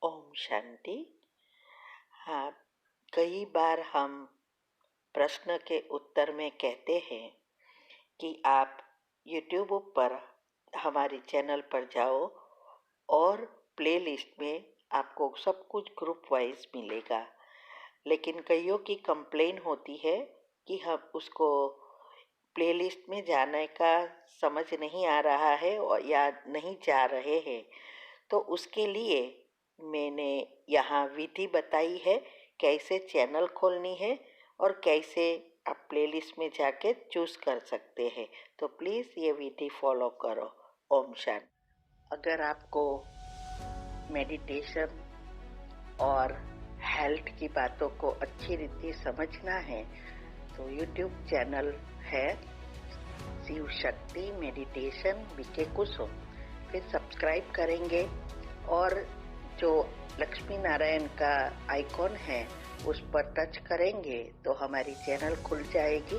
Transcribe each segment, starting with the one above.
ओम शांति। हाँ, कई बार हम प्रश्न के उत्तर में कहते हैं कि आप YouTube पर हमारे चैनल पर जाओ और प्लेलिस्ट में आपको सब कुछ ग्रुप वाइज मिलेगा। लेकिन कईयों की कंप्लेन होती है कि हम उसको प्लेलिस्ट में जाने का समझ नहीं आ रहा है और या नहीं जा रहे हैं। तो उसके लिए मैंने यहाँ विधि बताई है कैसे चैनल खोलनी है और कैसे आप प्लेलिस्ट में जाके चूज़ कर सकते हैं। तो प्लीज़ ये विधि फॉलो करो। ओम शांति। अगर आपको मेडिटेशन और हेल्थ की बातों को अच्छी रीति समझना है तो यूट्यूब चैनल है शिव शक्ति मेडिटेशन बीके कुसुम, फिर सब्सक्राइब करेंगे और जो लक्ष्मी नारायण का आइकॉन है उस पर टच करेंगे तो हमारी चैनल खुल जाएगी।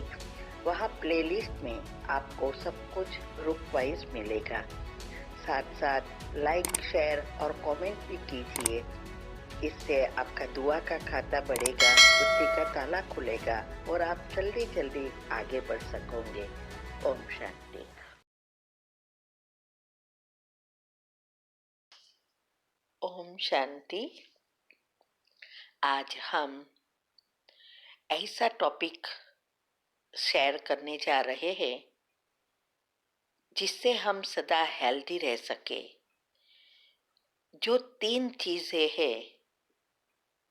वहाँ प्लेलिस्ट में आपको सब कुछ ग्रुप वाइज मिलेगा। साथ साथ लाइक शेयर और कमेंट भी कीजिए। इससे आपका दुआ का खाता बढ़ेगा, बुद्धि का ताला खुलेगा और आप जल्दी जल्दी आगे बढ़ सकोगे। ओम शांति। ओम शांति। आज हम ऐसा टॉपिक शेयर करने जा रहे हैं जिससे हम सदा हेल्दी रह सके। जो 3 चीजें हैं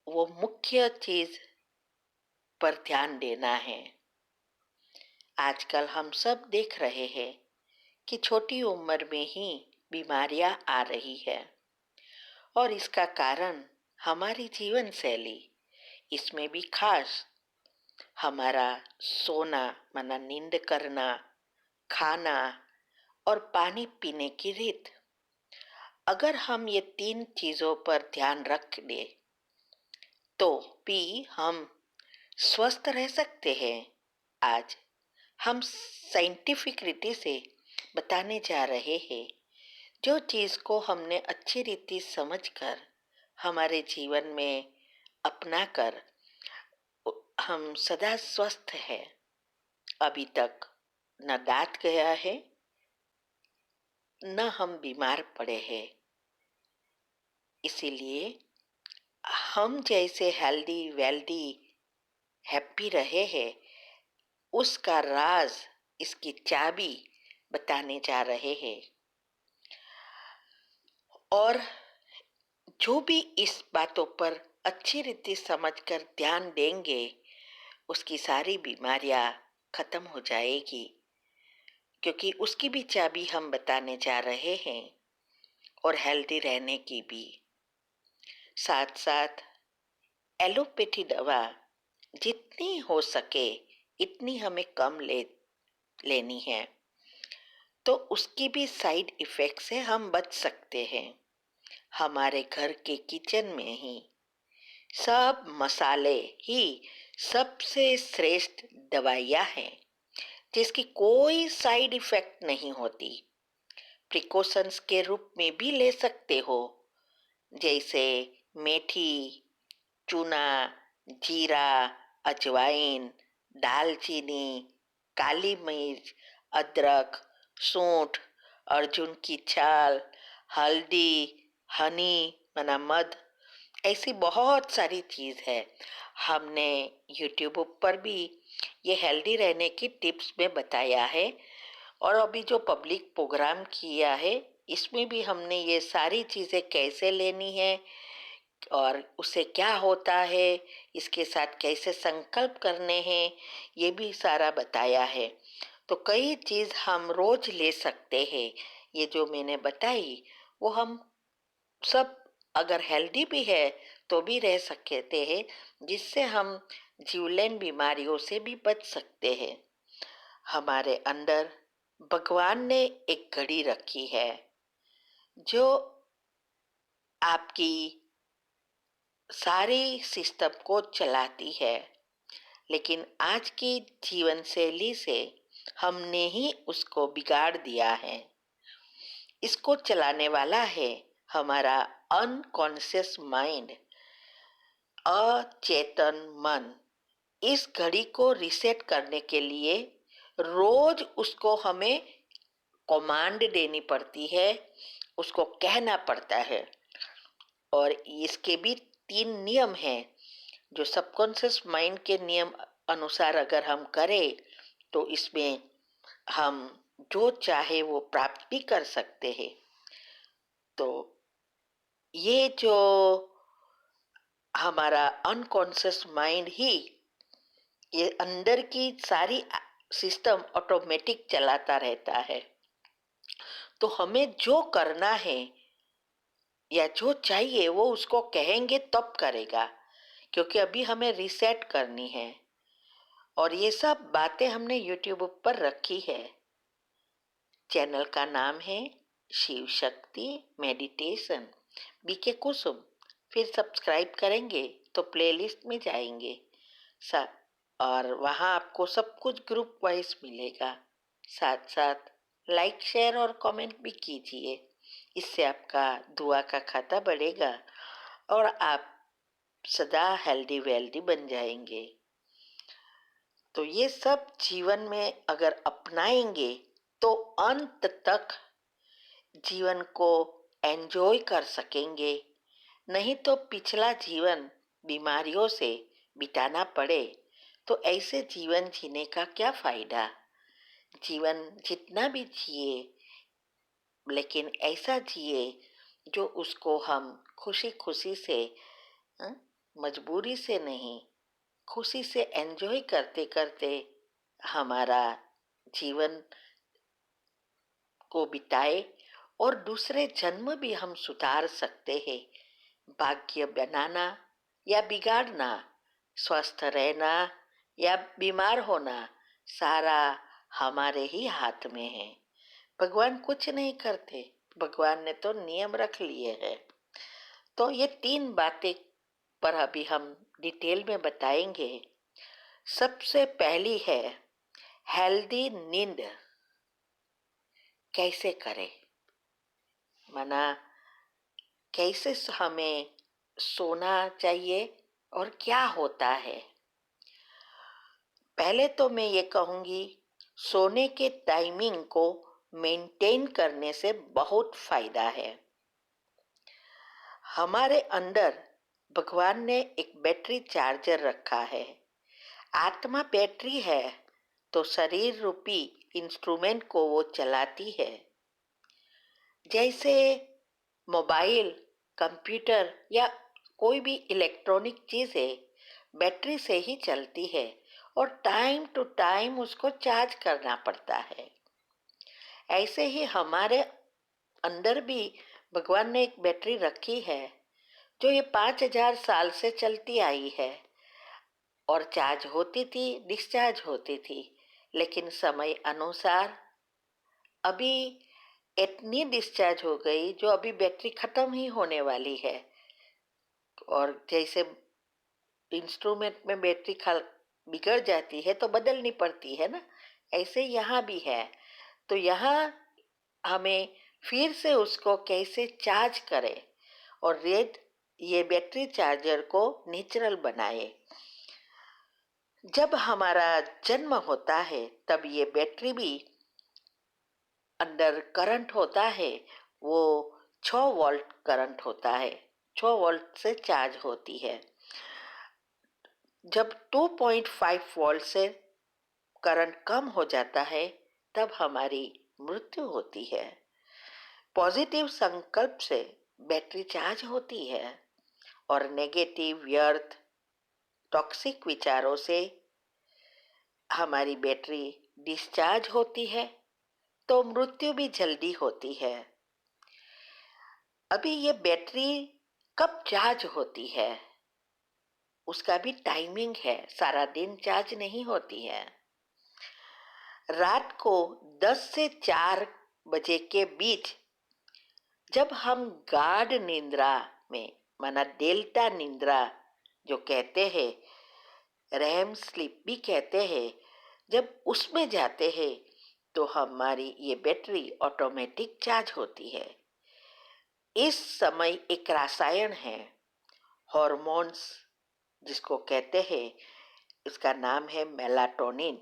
वो मुख्य चीज पर ध्यान देना है। आजकल हम सब देख रहे हैं कि छोटी उम्र में ही बीमारियां आ रही है और इसका कारण हमारी जीवन शैली, इसमें भी खास हमारा सोना माना नींद करना, खाना और पानी पीने की रीत। अगर हम ये 3 चीजों पर ध्यान रख दे तो भी हम स्वस्थ रह सकते हैं। आज हम साइंटिफिक रीति से बताने जा रहे हैं जो चीज को हमने अच्छी रीति समझकर हमारे जीवन में अपनाकर हम सदा स्वस्थ हैं। अभी तक न दांत गया है न हम बीमार पड़े हैं। इसीलिए हम जैसे हेल्दी वेल्दी हैप्पी रहे हैं उसका राज, इसकी चाबी बताने जा रहे हैं। और जो भी इस बातों पर अच्छी रीति समझकर ध्यान देंगे उसकी सारी बीमारियां खत्म हो जाएगी, क्योंकि उसकी भी चाबी हम बताने जा रहे हैं और हेल्दी रहने की भी। साथ साथ एलोपैथी दवा जितनी हो सके इतनी हमें कम लेनी है, तो उसकी भी साइड इफेक्ट से हम बच सकते हैं। हमारे घर के किचन में ही सब मसाले ही सबसे श्रेष्ठ दवाइयाँ हैं जिसकी कोई साइड इफेक्ट नहीं होती। प्रिकॉशंस के रूप में भी ले सकते हो, जैसे मेथी, चूना, जीरा, अजवाइन, दालचीनी, काली मिर्च, अदरक, सूंठ, अर्जुन की छाल, हल्दी, हनी मना मध, ऐसी बहुत सारी चीज़ है। हमने यूट्यूब पर भी ये हेल्दी रहने की टिप्स में बताया है और अभी जो पब्लिक प्रोग्राम किया है इसमें भी हमने ये सारी चीज़ें कैसे लेनी है और उससे क्या होता है, इसके साथ कैसे संकल्प करने हैं, ये भी सारा बताया है। तो कई चीज़ हम रोज ले सकते हैं। ये जो मैंने बताई वो हम सब अगर हेल्दी भी है तो भी रह सकते हैं, जिससे हम जीवलेन बीमारियों से भी बच सकते हैं। हमारे अंदर भगवान ने एक घड़ी रखी है जो आपकी सारी सिस्टम को चलाती है, लेकिन आज की जीवन शैली से हमने ही उसको बिगाड़ दिया है। इसको चलाने वाला है हमारा अनकॉन्शियस माइंड, अचेतन मन, इस घड़ी को रीसेट करने के लिए रोज उसको हमें कमांड देनी पड़ती है, उसको कहना पड़ता है। और इसके भी 3 नियम हैं जो सबकॉन्शियस माइंड के नियम अनुसार अगर हम करें तो इसमें हम जो चाहे वो प्राप्त भी कर सकते हैं। तो ये जो हमारा अनकॉन्शियस माइंड ही ये अंदर की सारी सिस्टम ऑटोमेटिक चलाता रहता है। तो हमें जो करना है या जो चाहिए वो उसको कहेंगे तब करेगा, क्योंकि अभी हमें रीसेट करनी है। और ये सब बातें हमने यूट्यूब पर रखी है। चैनल का नाम है शिव शक्ति मेडिटेशन बीके कुसुम। फिर सब्सक्राइब करेंगे तो प्लेलिस्ट में जाएंगे और वहाँ आपको सब कुछ ग्रुप वाइज मिलेगा। साथ साथ लाइक शेयर और कमेंट भी कीजिए, इससे आपका दुआ का खाता बढ़ेगा और आप सदा हेल्दी वेल्दी बन जाएंगे। तो ये सब जीवन में अगर अपनाएंगे तो अंत तक जीवन को एंजॉय कर सकेंगे। नहीं तो पिछला जीवन बीमारियों से बिताना पड़े तो ऐसे जीवन जीने का क्या फायदा। जीवन जितना भी जिए लेकिन ऐसा जिए जो उसको हम खुशी खुशी से, मजबूरी से नहीं, खुशी से एंजॉय करते करते हमारा जीवन को बिताए और दूसरे जन्म भी हम सुधार सकते हैं। भाग्य बनाना या बिगाड़ना, स्वस्थ रहना या बीमार होना, सारा हमारे ही हाथ में है। भगवान कुछ नहीं करते, भगवान ने तो नियम रख लिए हैं। तो ये 3 बातें पर अभी हम डिटेल में बताएंगे। सबसे पहली है हेल्दी नींद कैसे करें, माना कैसे हमें सोना चाहिए और क्या होता है। पहले तो मैं ये कहूँगी सोने के टाइमिंग को मेंटेन करने से बहुत फायदा है। हमारे अंदर भगवान ने एक बैटरी चार्जर रखा है। आत्मा बैटरी है तो शरीर रूपी इंस्ट्रूमेंट को वो चलाती है। जैसे मोबाइल, कंप्यूटर या कोई भी इलेक्ट्रॉनिक चीज है, बैटरी से ही चलती है और टाइम टू टाइम उसको चार्ज करना पड़ता है। ऐसे ही हमारे अंदर भी भगवान ने एक बैटरी रखी है जो ये 5000 साल से चलती आई है और चार्ज होती थी, डिस्चार्ज होती थी, लेकिन समय अनुसार अभी इतनी डिस्चार्ज हो गई जो अभी बैटरी खत्म ही होने वाली है। और जैसे इंस्ट्रूमेंट में बैटरी बिगड़ जाती है तो बदलनी पड़ती है ना, ऐसे यहाँ भी है। तो यहाँ हमें फिर से उसको कैसे चार्ज करें और ये बैटरी चार्जर को नेचुरल बनाए। जब हमारा जन्म होता है तब ये बैटरी भी अंदर करंट होता है, वो 6 वोल्ट करंट होता है, 6 वोल्ट से चार्ज होती है। जब 2.5 वोल्ट से करंट कम हो जाता है तब हमारी मृत्यु होती है। पॉजिटिव संकल्प से बैटरी चार्ज होती है और नेगेटिव, व्यर्थ, टॉक्सिक विचारों से हमारी बैटरी डिस्चार्ज होती है तो मृत्यु भी जल्दी होती है। अभी ये बैटरी कब चार्ज होती है उसका भी टाइमिंग है, सारा दिन चार्ज नहीं होती है। रात को 10 से 4 बजे के बीच जब हम गाढ़ निद्रा में, माना डेल्टा निद्रा जो कहते हैं, रैम स्लीप भी कहते हैं, जब उसमें जाते हैं तो हमारी ये बैटरी ऑटोमेटिक चार्ज होती है। इस समय एक रसायन है, हॉर्मोन्स जिसको कहते हैं, इसका नाम है मेलाटोनिन।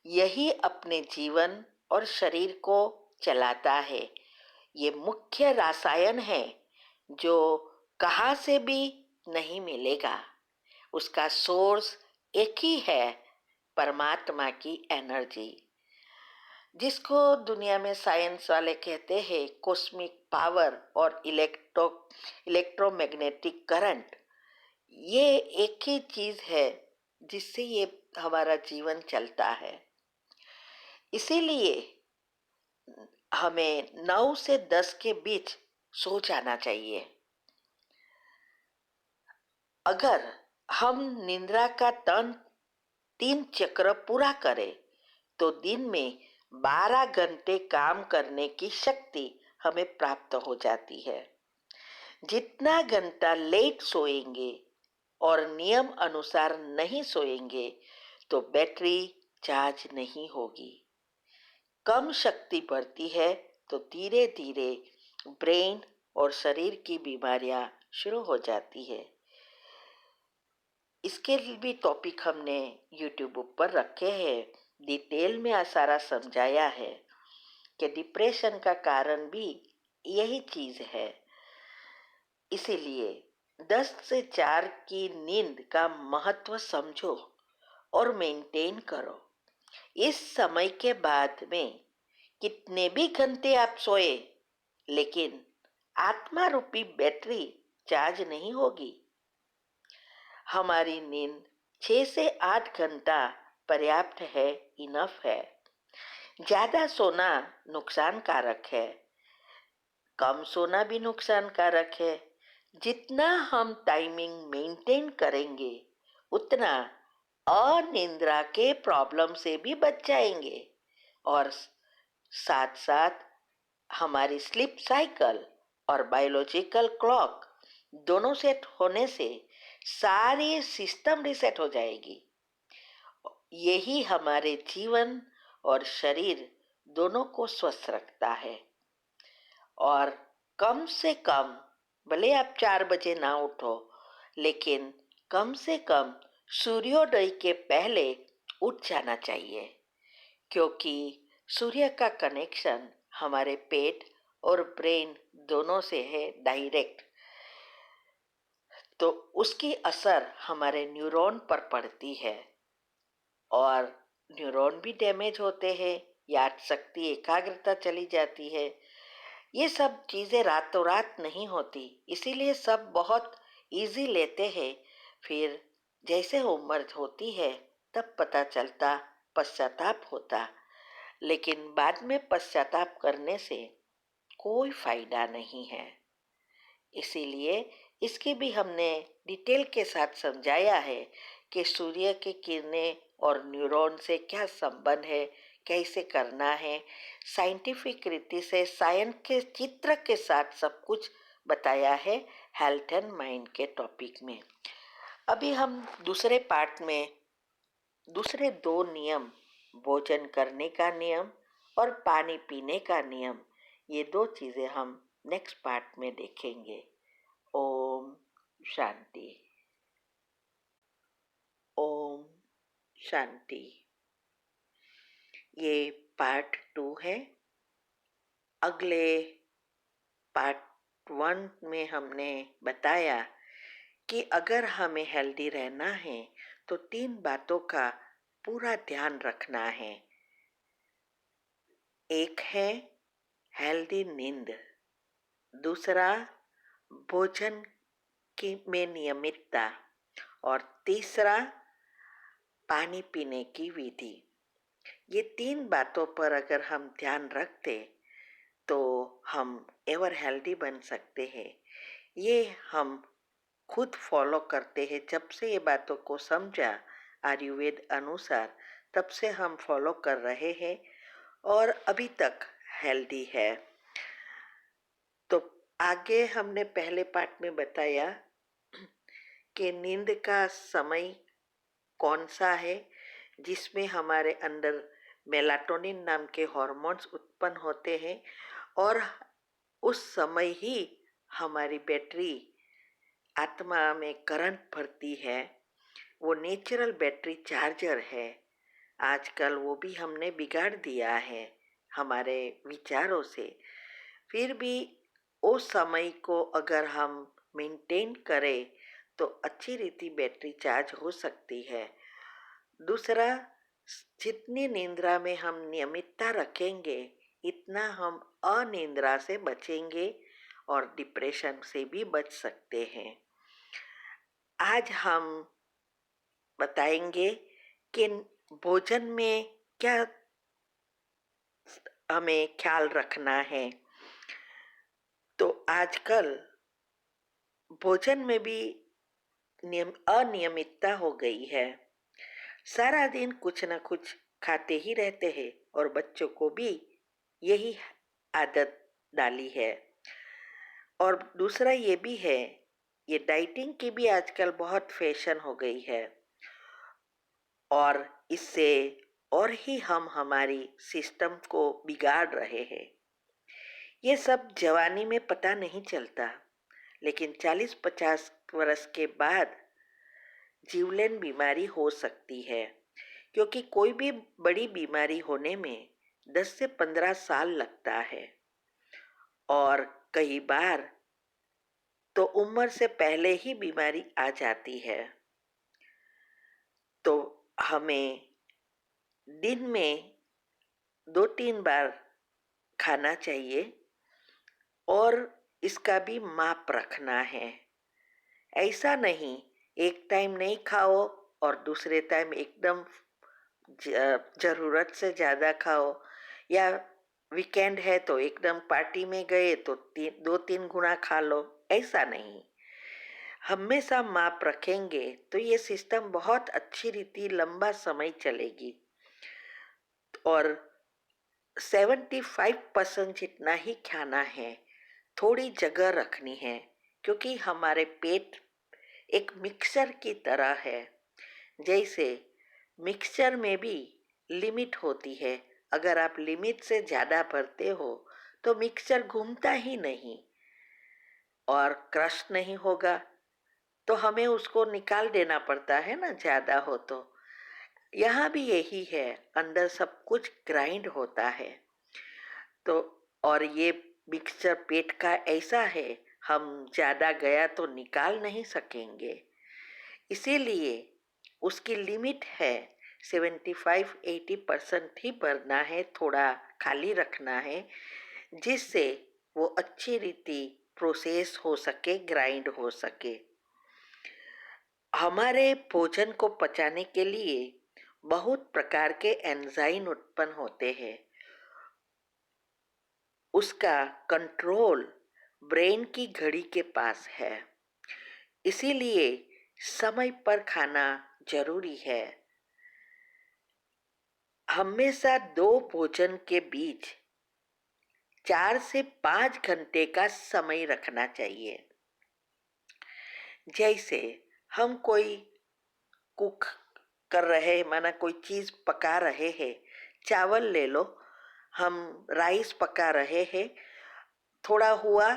यही अपने जीवन और शरीर को चलाता है। ये मुख्य रसायन है जो कहाँ से भी नहीं मिलेगा। उसका सोर्स एक ही है, परमात्मा की एनर्जी, जिसको दुनिया में साइंस वाले कहते हैं कॉस्मिक पावर और इलेक्ट्रोमैग्नेटिक करंट। ये एक ही चीज है जिससे ये हमारा जीवन चलता है। इसीलिए हमें 9 से 10 के बीच सो जाना चाहिए। अगर हम निद्रा का 3 चक्र पूरा करें तो दिन में 12 घंटे काम करने की शक्ति हमें प्राप्त हो जाती है। जितना घंटा लेट सोएंगे और नियम अनुसार नहीं सोएंगे तो बैटरी चार्ज नहीं होगी। कम शक्ति बढ़ती है तो धीरे धीरे ब्रेन और शरीर की बीमारियां शुरू हो जाती है। इसके भी टॉपिक हमने यूट्यूब पर रखे हैं, डिटेल में सारा समझाया है कि डिप्रेशन का कारण भी यही चीज है। इसीलिए 10 से 4 की नींद का महत्व समझो और मेंटेन करो। इस समय के बाद में कितने भी घंटे आप सोए, लेकिन आत्मा रूपी बैटरी चार्ज नहीं होगी। हमारी नींद 6 से 8 घंटा पर्याप्त है, इनफ है। ज्यादा सोना नुकसान कारक है, कम सोना भी नुकसान कारक है। जितना हम टाइमिंग मेंटेन करेंगे उतना अनिद्रा के प्रॉब्लम से भी बच जाएंगे और साथ साथ हमारी स्लीप साइकिल और बायोलॉजिकल क्लॉक दोनों सेट होने से सारी सिस्टम रिसेट हो जाएगी। यही हमारे जीवन और शरीर दोनों को स्वस्थ रखता है। और कम से कम, भले आप 4 बजे ना उठो, लेकिन कम से कम सूर्योदय के पहले उठ जाना चाहिए, क्योंकि सूर्य का कनेक्शन हमारे पेट और ब्रेन दोनों से है डायरेक्ट। तो उसकी असर हमारे न्यूरॉन पर पड़ती है और न्यूरॉन भी डैमेज होते हैं, याद शक्ति एकाग्रता चली जाती है। ये सब चीजें रातों रात नहीं होती, इसीलिए सब बहुत इजी लेते हैं। फिर जैसे उम्र होती है तब पता चलता, पश्चाताप होता। लेकिन बाद में पश्चाताप करने से कोई फायदा नहीं है। इसीलिए इसकी भी हमने डिटेल के साथ समझाया है कि सूर्य की किरणें और न्यूरॉन से क्या संबंध है, कैसे करना है। साइंटिफिक रीति से साइंस के चित्र के साथ सब कुछ बताया है हेल्थ एंड माइंड के टॉपिक में। अभी हम दूसरे पार्ट में दूसरे 2 नियम, भोजन करने का नियम और पानी पीने का नियम, ये 2 चीजें हम नेक्स्ट पार्ट में देखेंगे। ओम शांति। ओम शांति। ये पार्ट 2 है। अगले पार्ट 1 में हमने बताया कि अगर हमें हेल्दी रहना है तो 3 बातों का पूरा ध्यान रखना है। एक है हेल्दी नींद, दूसरा भोजन की में नियमितता और तीसरा पानी पीने की विधि। ये 3 बातों पर अगर हम ध्यान रखते तो हम एवर हेल्दी बन सकते हैं। ये हम खुद फॉलो करते हैं। जब से ये बातों को समझा आयुर्वेद अनुसार, तब से हम फॉलो कर रहे हैं और अभी तक हेल्दी है। तो आगे हमने पहले पार्ट में बताया कि नींद का समय कौन सा है जिसमें हमारे अंदर मेलाटोनिन नाम के हॉर्मोन्स उत्पन्न होते हैं और उस समय ही हमारी बैटरी आत्मा में करंट भरती है। वो नेचुरल बैटरी चार्जर है। आजकल वो भी हमने बिगाड़ दिया है हमारे विचारों से। फिर भी उस समय को अगर हम मेंटेन करें तो अच्छी रीति बैटरी चार्ज हो सकती है। दूसरा, जितनी निद्रा में हम नियमितता रखेंगे इतना हम अनिद्रा से बचेंगे और डिप्रेशन से भी बच सकते हैं। आज हम बताएंगे कि भोजन में क्या हमें ख्याल रखना है। तो आजकल भोजन में भी अनियमितता हो गई है। सारा दिन कुछ न कुछ खाते ही रहते हैं और बच्चों को भी यही आदत डाली है। और दूसरा ये भी है, ये डाइटिंग की भी आजकल बहुत फैशन हो गई है और इससे और ही हम हमारी सिस्टम को बिगाड़ रहे हैं। ये सब जवानी में पता नहीं चलता, लेकिन 40-50 वर्ष के बाद जीवलेन बीमारी हो सकती है, क्योंकि कोई भी बड़ी बीमारी होने में 10 से 15 साल लगता है और कई बार तो उम्र से पहले ही बीमारी आ जाती है। तो हमें दिन में 2-3 बार खाना चाहिए और इसका भी माप रखना है। ऐसा नहीं एक टाइम नहीं खाओ और दूसरे टाइम एकदम जरूरत से ज़्यादा खाओ, या वीकेंड है तो एकदम पार्टी में गए तो 2-3 गुना खा लो। ऐसा नहीं, हमेशा माप रखेंगे तो ये सिस्टम बहुत अच्छी रीति लंबा समय चलेगी और 75% जितना ही खाना है। थोड़ी जगह रखनी है, क्योंकि हमारे पेट एक मिक्सर की तरह है। जैसे मिक्सचर में भी लिमिट होती है। अगर आप लिमिट से ज़्यादा भरते हो तो मिक्सचर घूमता ही नहीं और क्रश नहीं होगा, तो हमें उसको निकाल देना पड़ता है ना, ज़्यादा हो तो। यहाँ भी यही है, अंदर सब कुछ ग्राइंड होता है। तो और ये मिक्सचर पेट का ऐसा है, हम ज़्यादा गया तो निकाल नहीं सकेंगे। इसीलिए उसकी लिमिट है, 75-80% ही भरना है, थोड़ा खाली रखना है, जिससे वो अच्छी रीति प्रोसेस हो सके, ग्राइंड हो सके। हमारे भोजन को पचाने के लिए बहुत प्रकार के एंजाइम उत्पन्न होते हैं। उसका कंट्रोल ब्रेन की घड़ी के पास है। इसीलिए समय पर खाना जरूरी है। हमेशा 2 भोजन के बीच 4 से 5 घंटे का समय रखना चाहिए। जैसे हम कोई कुक कर रहे हैं, माना कोई चीज़ पका रहे हैं, चावल ले लो, हम राइस पका रहे हैं, थोड़ा हुआ,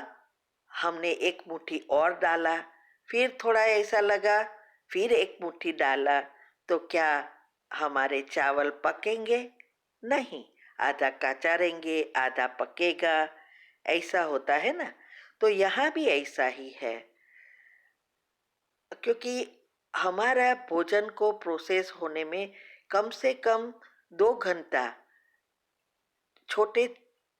हमने एक मुट्ठी और डाला, फिर थोड़ा ऐसा लगा, फिर एक मुट्ठी डाला, तो क्या हमारे चावल पकेंगे? नहीं, आधा काचा रहेंगे, आधा पकेगा। ऐसा होता है ना। तो यहाँ भी ऐसा ही है, क्योंकि हमारा भोजन को प्रोसेस होने में कम से कम 2 घंटा छोटे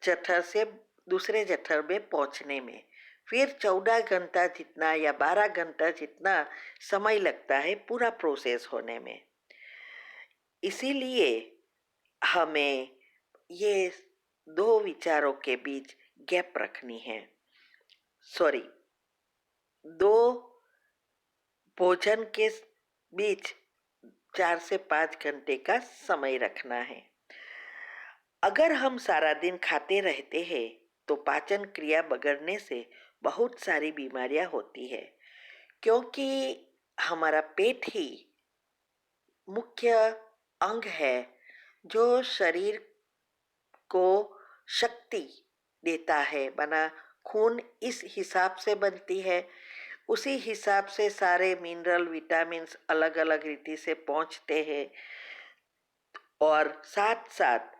जठर से दूसरे जठर में पहुंचने में, फिर 14 घंटा जितना या 12 घंटा जितना समय लगता है पूरा प्रोसेस होने में। इसीलिए हमें ये 2 विचारों के बीच गैप रखनी है। सॉरी, 2 भोजन के बीच 4 से 5 घंटे का समय रखना है। अगर हम सारा दिन खाते रहते हैं तो पाचन क्रिया बिगड़ने से बहुत सारी बीमारियां होती है, क्योंकि हमारा पेट ही मुख्य अंग है जो शरीर को शक्ति देता है, बना खून इस हिसाब से बनती है, उसी हिसाब से सारे मिनरल विटामिन्स अलग अलग रीति से पहुंचते हैं। और साथ साथ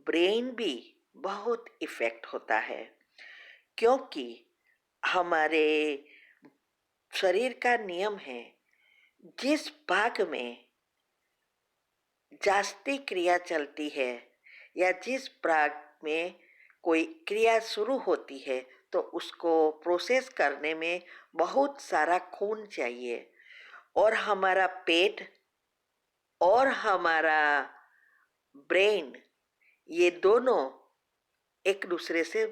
ब्रेन भी बहुत इफेक्ट होता है, क्योंकि हमारे शरीर का नियम है, जिस भाग में जास्ती क्रिया चलती है या जिस भाग में कोई क्रिया शुरू होती है तो उसको प्रोसेस करने में बहुत सारा खून चाहिए। और हमारा पेट और हमारा ब्रेन, ये दोनों एक दूसरे से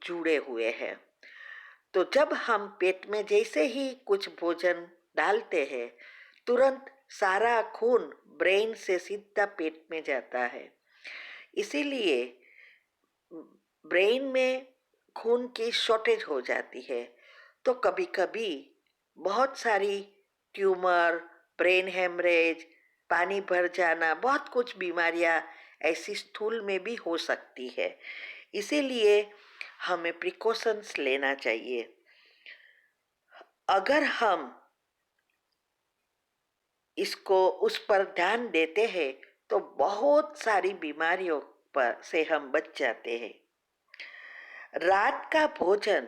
जुड़े हुए हैं। तो जब हम पेट में जैसे ही कुछ भोजन डालते हैं, तुरंत सारा खून ब्रेन से सीधा पेट में जाता है। इसीलिए ब्रेन में खून की शॉर्टेज हो जाती है, तो कभी कभी बहुत सारी ट्यूमर, ब्रेन हेमरेज, पानी भर जाना, बहुत कुछ बीमारियां ऐसी स्थूल में भी हो सकती है। इसीलिए हमें प्रिकॉशंस लेना चाहिए। अगर हम इसको उस पर ध्यान देते हैं तो बहुत सारी बीमारियों पर से हम बच जाते हैं। रात का भोजन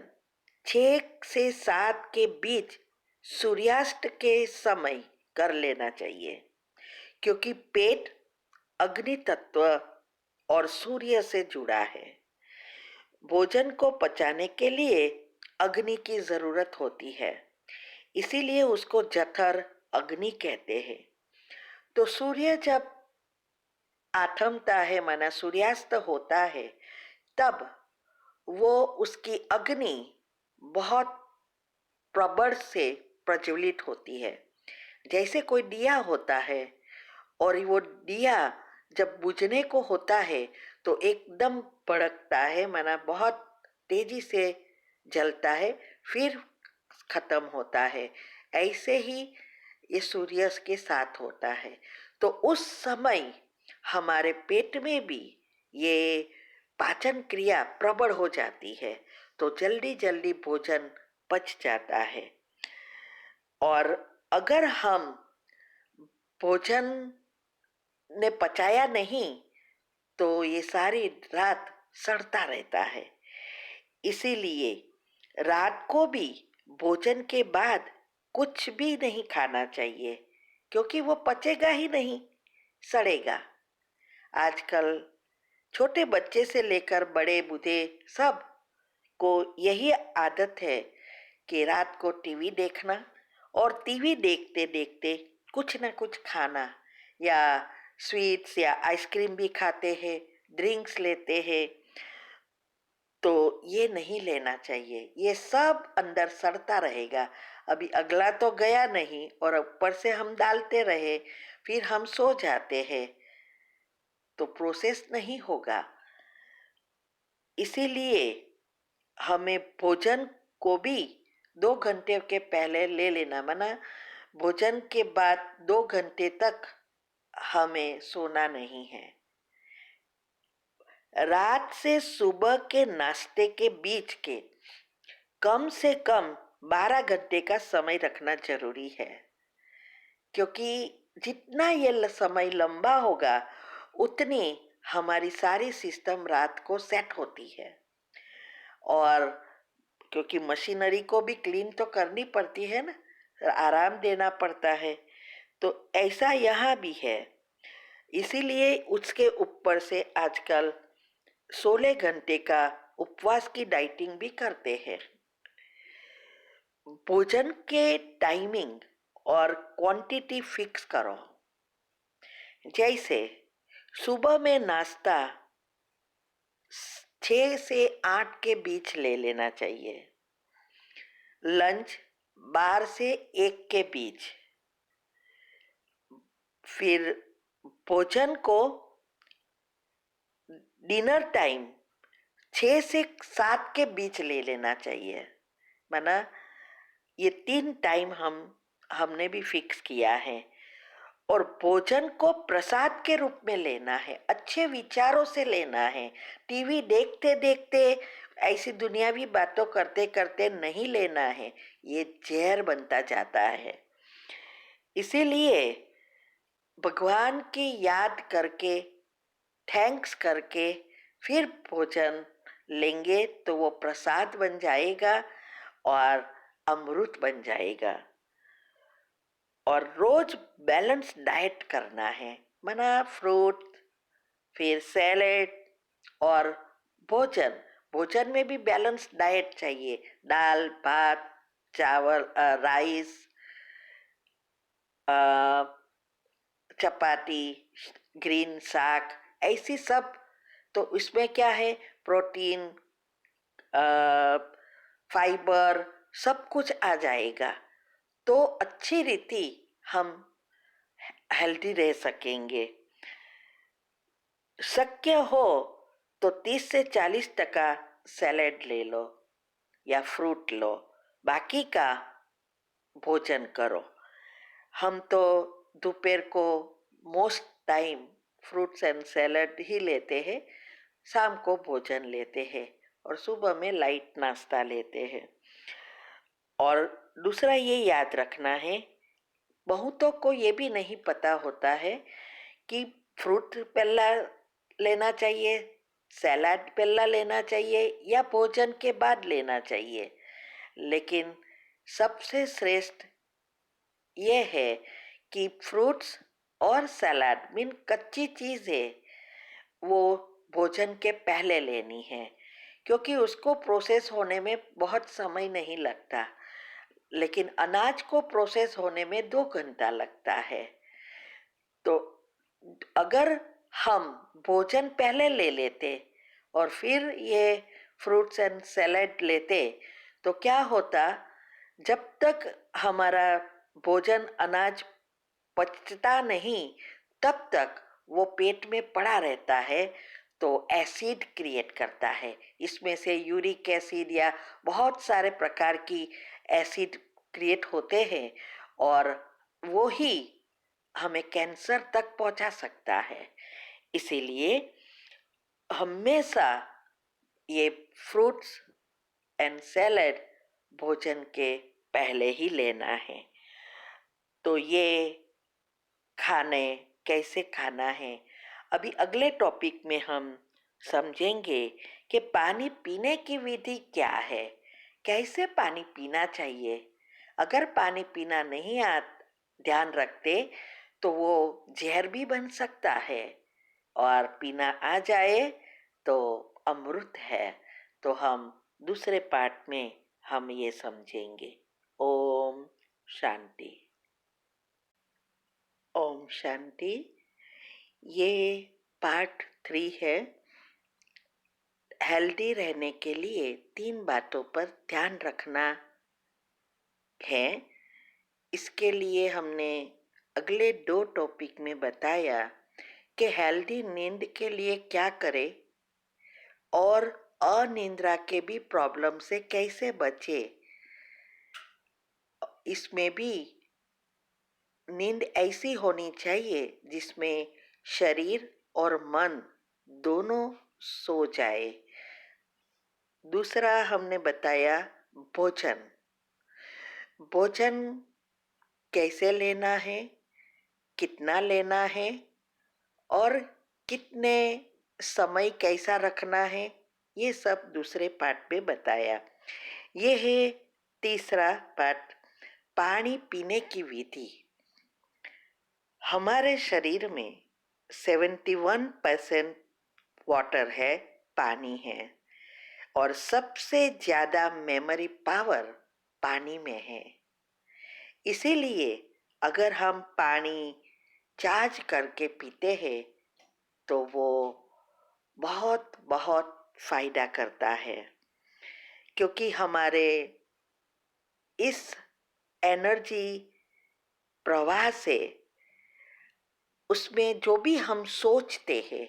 6 से 7 के बीच सूर्यास्त के समय कर लेना चाहिए, क्योंकि पेट अग्नि तत्व और सूर्य से जुड़ा है। भोजन को पचाने के लिए अग्नि की जरूरत होती है, इसीलिए उसको जठर अग्नि कहते हैं। तो सूर्य जब आथमता है, माना सूर्यास्त होता है, तब वो उसकी अग्नि बहुत प्रबल से प्रज्वलित होती है। जैसे कोई दिया होता है और वो दिया जब बुझने को होता है तो एकदम भड़कता है, माना बहुत तेजी से जलता है, फिर खत्म होता है। ऐसे ही ये सूर्य के साथ होता है। तो उस समय हमारे पेट में भी ये पाचन क्रिया प्रबल हो जाती है, तो जल्दी जल्दी भोजन पच जाता है। और अगर हम भोजन ने पचाया नहीं तो ये सारी रात सड़ता रहता है। इसीलिए रात को भी भोजन के बाद कुछ भी नहीं खाना चाहिए, क्योंकि वो पचेगा ही नहीं, सड़ेगा। आजकल छोटे बच्चे से लेकर बड़े बूढ़े सब को यही आदत है कि रात को टीवी देखना, और टीवी देखते देखते कुछ ना कुछ खाना, या स्वीट्स या आइसक्रीम भी खाते हैं, ड्रिंक्स लेते हैं। तो ये नहीं लेना चाहिए, ये सब अंदर सड़ता रहेगा। अभी अगला तो गया नहीं और ऊपर से हम डालते रहे, फिर हम सो जाते हैं, तो प्रोसेस नहीं होगा। इसीलिए हमें भोजन को भी 2 घंटे के पहले ले लेना, मना भोजन के बाद 2 घंटे तक हमें सोना नहीं है। रात से सुबह के नाश्ते के बीच के कम से कम 12 घंटे का समय रखना जरूरी है, क्योंकि जितना ये समय लंबा होगा उतनी हमारी सारी सिस्टम रात को सेट होती है। और क्योंकि मशीनरी को भी क्लीन तो करनी पड़ती है ना, आराम देना पड़ता है, तो ऐसा यहाँ भी है। इसीलिए उसके ऊपर से आजकल 16 घंटे का उपवास की डाइटिंग भी करते हैं। भोजन के टाइमिंग और क्वांटिटी फिक्स करो। जैसे सुबह में नाश्ता 6 से 8 के बीच ले लेना चाहिए, लंच 12 से 1 के बीच, फिर भोजन को डिनर टाइम 6 से 7 के बीच ले लेना चाहिए। माना ये 3 टाइम हमने भी फिक्स किया है। और भोजन को प्रसाद के रूप में लेना है, अच्छे विचारों से लेना है। टीवी देखते देखते ऐसी दुनियावी बातों करते करते नहीं लेना है, ये जहर बनता जाता है। इसीलिए भगवान की याद करके, थैंक्स करके फिर भोजन लेंगे तो वो प्रसाद बन जाएगा और अमृत बन जाएगा। और रोज बैलेंस डाइट करना है, मना फ्रूट, फिर सैलेड और भोजन। भोजन में भी बैलेंस डाइट चाहिए, दाल भात चावल राइस, चपाती, ग्रीन साग, ऐसी सब। तो इसमें क्या है, प्रोटीन, फाइबर, सब कुछ आ जाएगा। तो अच्छी रीति हम हेल्दी रह सकेंगे। शक्य हो तो 30 से 40% सैलेड ले लो या फ्रूट लो, बाकी का भोजन करो। हम तो दोपहर को most time fruits and salad ही लेते हैं, शाम को भोजन लेते हैं और सुबह में लाइट नाश्ता लेते हैं। और दूसरा ये याद रखना है, बहुतों को ये भी नहीं पता होता है कि फ्रूट पहला लेना चाहिए, सैलाड पहला लेना चाहिए या भोजन के बाद लेना चाहिए। लेकिन सबसे श्रेष्ठ ये है कि फ्रूट्स और सलाद मीन कच्ची चीज़ें वो भोजन के पहले लेनी है, क्योंकि उसको प्रोसेस होने में बहुत समय नहीं लगता, लेकिन अनाज को प्रोसेस होने में 2 घंटा लगता है। तो अगर हम भोजन पहले ले लेते और फिर ये फ्रूट्स एंड सैलेड लेते तो क्या होता, जब तक हमारा भोजन अनाज पचता नहीं तब तक वो पेट में पड़ा रहता है, तो एसिड क्रिएट करता है। इसमें से यूरिक एसिड या बहुत सारे प्रकार की एसिड क्रिएट होते हैं और वो ही हमें कैंसर तक पहुंचा सकता है। इसीलिए हमेशा ये फ्रूट्स एंड सैलेड भोजन के पहले ही लेना है। तो ये खाने कैसे खाना है, अभी अगले टॉपिक में हम समझेंगे कि पानी पीने की विधि क्या है, कैसे पानी पीना चाहिए। अगर पानी पीना नहीं ध्यान रखते तो वो जहर भी बन सकता है, और पीना आ जाए तो अमृत है। तो हम दूसरे पार्ट में हम ये समझेंगे। ओम शांति। ओम शांति। ये पार्ट 3 है। हेल्दी रहने के लिए 3 बातों पर ध्यान रखना है। इसके लिए हमने अगले 2 टॉपिक में बताया कि हेल्दी नींद के लिए क्या करें और अनिद्रा के भी प्रॉब्लम से कैसे बचे। इसमें भी नींद ऐसी होनी चाहिए जिसमें शरीर और मन दोनों सो जाए। दूसरा हमने बताया भोजन। भोजन कैसे लेना है, कितना लेना है और कितने समय कैसा रखना है, ये सब दूसरे पार्ट में बताया। ये है तीसरा पार्ट, पानी पीने की विधि। हमारे शरीर में 71% वाटर है, पानी है, और सबसे ज्यादा मेमोरी पावर पानी में है। इसीलिए अगर हम पानी चार्ज करके पीते हैं तो वो बहुत बहुत फायदा करता है, क्योंकि हमारे इस एनर्जी प्रवाह से उसमें जो भी हम सोचते हैं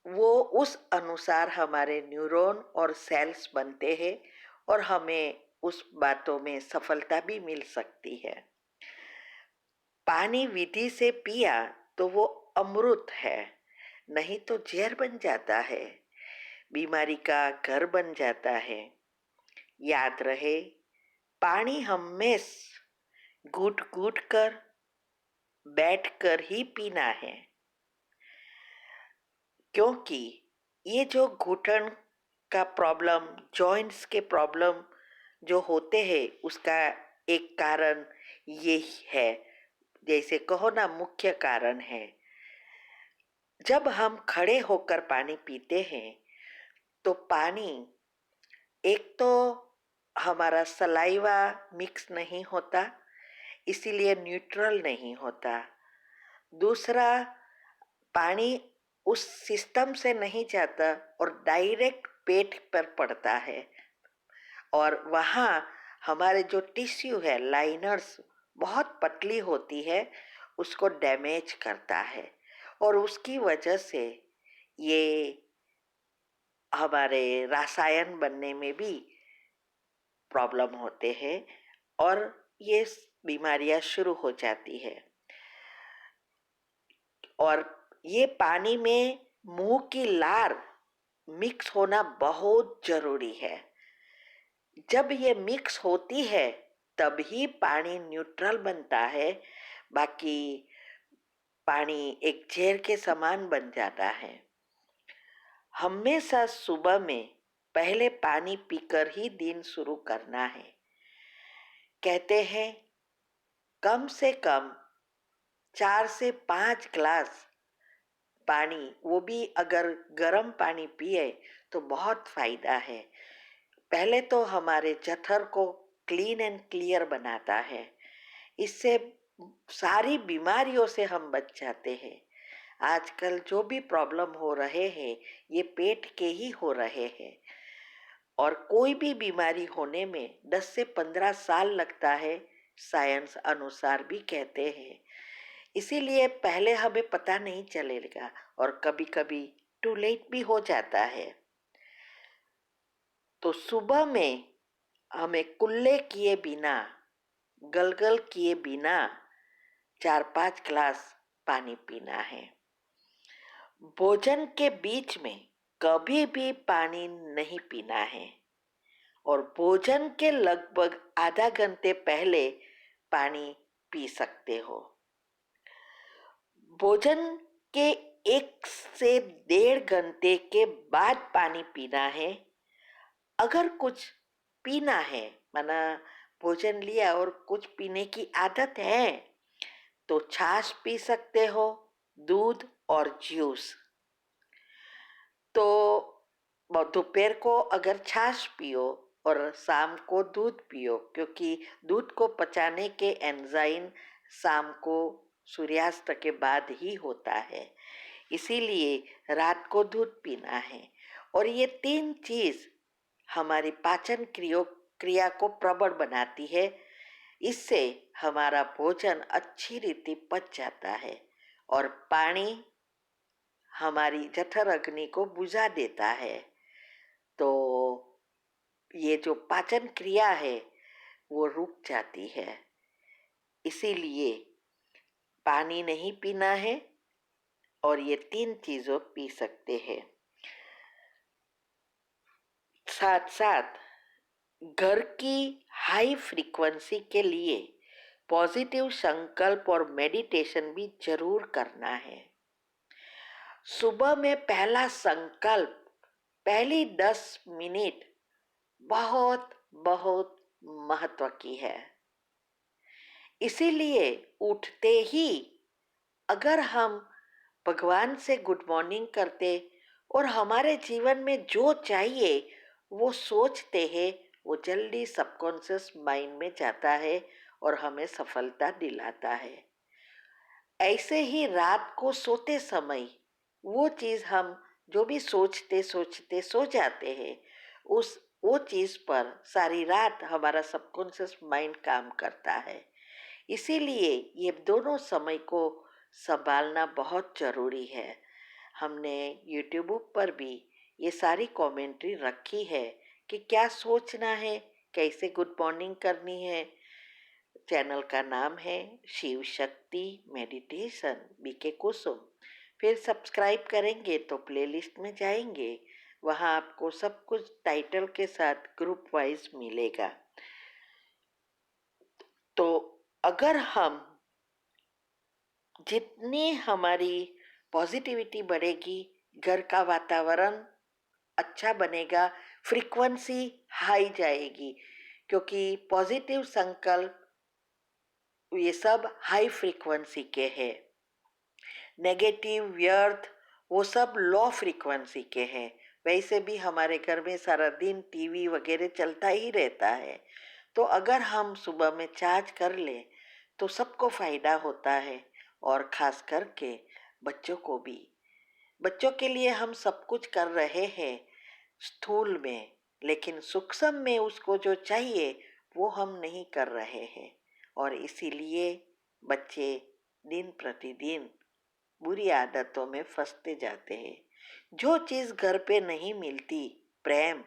वो उस अनुसार हमारे न्यूरॉन और सेल्स बनते हैं और हमें उस बातों में सफलता भी मिल सकती है। पानी विधि से पिया तो वो अमृत है, नहीं तो जहर बन जाता है। बीमारी का घर बन जाता है। याद रहे, पानी हमेश घुट घुट कर बैठ कर ही पीना है, क्योंकि ये जो घुटन का प्रॉब्लम, जॉइंट्स के प्रॉब्लम जो होते हैं, उसका एक कारण ये है, जैसे कहो ना, मुख्य कारण है। जब हम खड़े होकर पानी पीते हैं तो पानी, एक तो हमारा सलाइवा मिक्स नहीं होता, इसीलिए न्यूट्रल नहीं होता। दूसरा, पानी उस सिस्टम से नहीं जाता और डायरेक्ट पेट पर पड़ता है, और वहाँ हमारे जो टिश्यू है, लाइनर्स, बहुत पतली होती है, उसको डैमेज करता है, और उसकी वजह से ये हमारे रसायन बनने में भी प्रॉब्लम होते हैं, और ये बीमारियां शुरू हो जाती है। और ये पानी में मुंह की लार मिक्स होना बहुत जरूरी है। जब ये मिक्स होती है तब ही पानी न्यूट्रल बनता है, बाकी पानी एक जहर के समान बन जाता है। हमेशा सुबह में पहले पानी पीकर ही दिन शुरू करना है। कहते हैं कम से कम 4 से 5 ग्लास पानी, वो भी अगर गर्म पानी पिए तो बहुत फायदा है। पहले तो हमारे जठर को क्लीन एंड क्लियर बनाता है, इससे सारी बीमारियों से हम बच जाते हैं। आजकल जो भी प्रॉब्लम हो रहे हैं, ये पेट के ही हो रहे हैं, और कोई भी बीमारी होने में 10 से 15 साल लगता है, साइंस अनुसार भी कहते हैं। इसीलिए पहले हमें पता नहीं चलेगा, और कभी कभी टू लेट भी हो जाता है। तो सुबह में हमें कुल्ले किए बिना, गलगल किए बिना 4-5 ग्लास पानी पीना है। भोजन के बीच में कभी भी पानी नहीं पीना है, और भोजन के लगभग आधा घंटे पहले पानी पी सकते हो। भोजन के 1 से 1.5 घंटे के बाद पानी पीना है। अगर कुछ पीना है, माना भोजन लिया और कुछ पीने की आदत है, तो छाछ पी सकते हो, दूध और जूस। तो दोपहर को अगर छाछ पियो और शाम को दूध पियो, क्योंकि दूध को पचाने के एंजाइम शाम को सूर्यास्त के बाद ही होता है, इसीलिए रात को दूध पीना है। और ये 3 चीज हमारी पाचन क्रिया को प्रबल बनाती है, इससे हमारा भोजन अच्छी रीति पच जाता है, और पानी हमारी जठर अग्नि को बुझा देता है। तो ये जो पाचन क्रिया है वो रुक जाती है, इसीलिए पानी नहीं पीना है, और ये 3 चीजों पी सकते हैं। साथ साथ घर की हाई फ्रीक्वेंसी के लिए पॉजिटिव संकल्प और मेडिटेशन भी जरूर करना है। सुबह में पहला संकल्प, पहली 10 मिनट बहुत बहुत महत्व की है। इसीलिए उठते ही अगर हम भगवान से गुड मॉर्निंग करते और हमारे जीवन में जो चाहिए वो सोचते हैं, वो जल्दी सबकॉन्शियस माइंड में जाता है और हमें सफलता दिलाता है। ऐसे ही रात को सोते समय वो चीज हम जो भी सोचते सोचते सो जाते हैं, उस वो चीज पर सारी रात हमारा सबकॉन्शियस माइंड काम करता है। इसीलिए ये दोनों समय को संभालना बहुत जरूरी है। हमने यूट्यूब पर भी ये सारी कमेंट्री रखी है कि क्या सोचना है, कैसे गुड मॉर्निंग करनी है। चैनल का नाम है शिव शक्ति मेडिटेशन बीके कुसुम। फिर सब्सक्राइब करेंगे तो प्लेलिस्ट में जाएंगे वहाँ आपको सब कुछ टाइटल के साथ ग्रुप वाइज मिलेगा। तो अगर हम जितनी हमारी पॉजिटिविटी बढ़ेगी, घर का वातावरण अच्छा बनेगा, फ्रीक्वेंसी हाई जाएगी, क्योंकि पॉजिटिव संकल्प ये सब हाई फ्रीक्वेंसी के हैं। नेगेटिव व्यर्थ वो सब लो फ्रीक्वेंसी के हैं। वैसे भी हमारे घर में सारा दिन टीवी वगैरह चलता ही रहता है, तो अगर हम सुबह में चार्ज कर लें तो सबको फायदा होता है, और खास करके बच्चों को भी। बच्चों के लिए हम सब कुछ कर रहे हैं स्थूल में, लेकिन सूक्ष्म में उसको जो चाहिए वो हम नहीं कर रहे हैं, और इसीलिए बच्चे दिन प्रतिदिन बुरी आदतों में फंसते जाते हैं। जो चीज़ घर पे नहीं मिलती, प्रेम,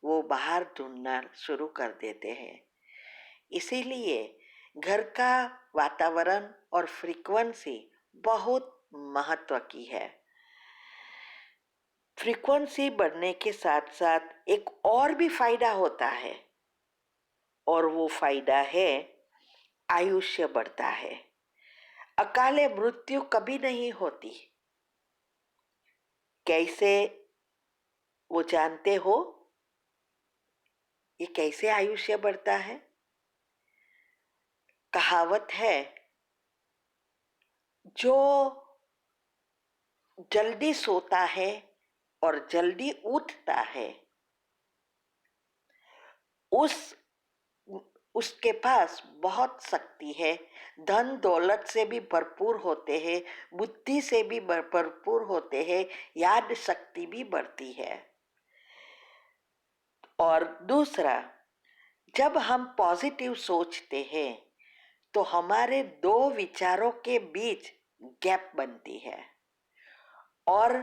वो बाहर ढूंढना शुरू कर देते हैं। इसीलिए घर का वातावरण और फ्रीक्वेंसी बहुत महत्व की है। फ्रीक्वेंसी बढ़ने के साथ साथ एक और भी फायदा होता है, और वो फायदा है आयुष्य बढ़ता है। अकाले मृत्यु कभी नहीं होती। कैसे, वो जानते हो ये कैसे आयुष्य बढ़ता है? कहावत है, जो जल्दी सोता है और जल्दी उठता है, उस उसके पास बहुत शक्ति है। धन दौलत से भी भरपूर होते हैं, बुद्धि से भी भरपूर होते हैं, याद शक्ति भी बढ़ती है। और दूसरा, जब हम पॉजिटिव सोचते हैं तो हमारे दो विचारों के बीच गैप बनती है, और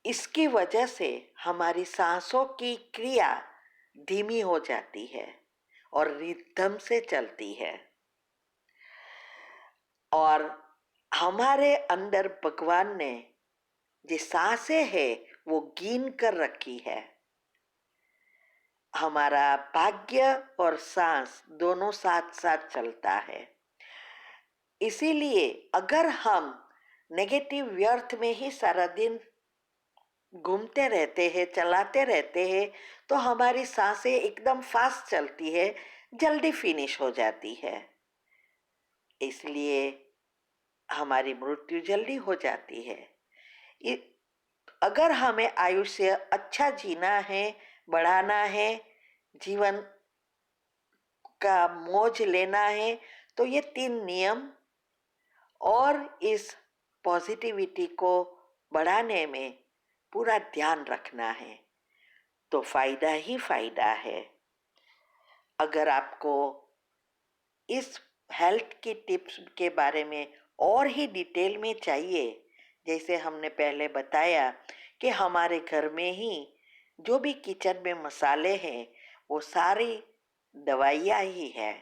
इसकी वजह से हमारी सांसों की क्रिया धीमी हो जाती है और रिदम से चलती है। और हमारे अंदर भगवान ने जो सांसें है वो गिन कर रखी है। हमारा भाग्य और सांस दोनों साथ साथ चलता है। इसीलिए अगर हम नेगेटिव व्यर्थ में ही सारा दिन घूमते रहते हैं, चलाते रहते हैं, तो हमारी सांसें एकदम फास्ट चलती है, जल्दी फिनिश हो जाती है। इसलिए हमारी मृत्यु जल्दी हो जाती है। अगर हमें आयुष्य अच्छा जीना है, बढ़ाना है, जीवन का मौज लेना है, तो ये 3 नियम और इस पॉजिटिविटी को बढ़ाने में पूरा ध्यान रखना है, तो फायदा ही फायदा है। अगर आपको इस हेल्थ की टिप्स के बारे में और ही डिटेल में चाहिए, जैसे हमने पहले बताया कि हमारे घर में ही जो भी किचन में मसाले हैं वो सारी दवाइयाँ ही है,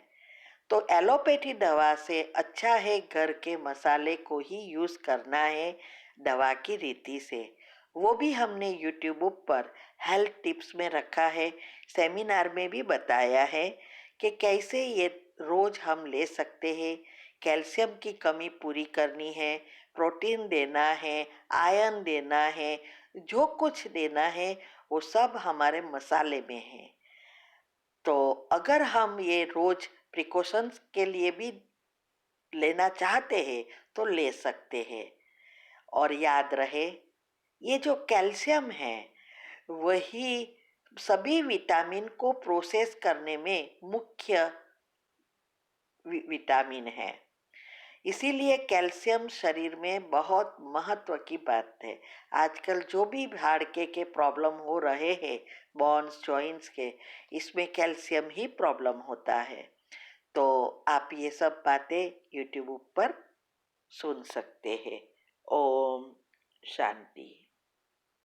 तो एलोपैथी दवा से अच्छा है घर के मसाले को ही यूज़ करना है दवा की रीति से। वो भी हमने यूट्यूब पर हेल्थ टिप्स में रखा है, सेमिनार में भी बताया है कि कैसे ये रोज हम ले सकते हैं। कैल्शियम की कमी पूरी करनी है, प्रोटीन देना है, आयरन देना है, जो कुछ देना है वो सब हमारे मसाले में है। तो अगर हम ये रोज प्रिकॉशंस के लिए भी लेना चाहते हैं तो ले सकते हैं। और याद रहे, ये जो कैल्शियम है वही सभी विटामिन को प्रोसेस करने में मुख्य विटामिन है। इसीलिए कैल्शियम शरीर में बहुत महत्व की बात है। आजकल जो भी हाड़के के प्रॉब्लम हो रहे हैं, बोन्स जॉइंट्स के, इसमें कैल्शियम ही प्रॉब्लम होता है। तो आप ये सब बातें यूट्यूब पर सुन सकते हैं। ओम शांति।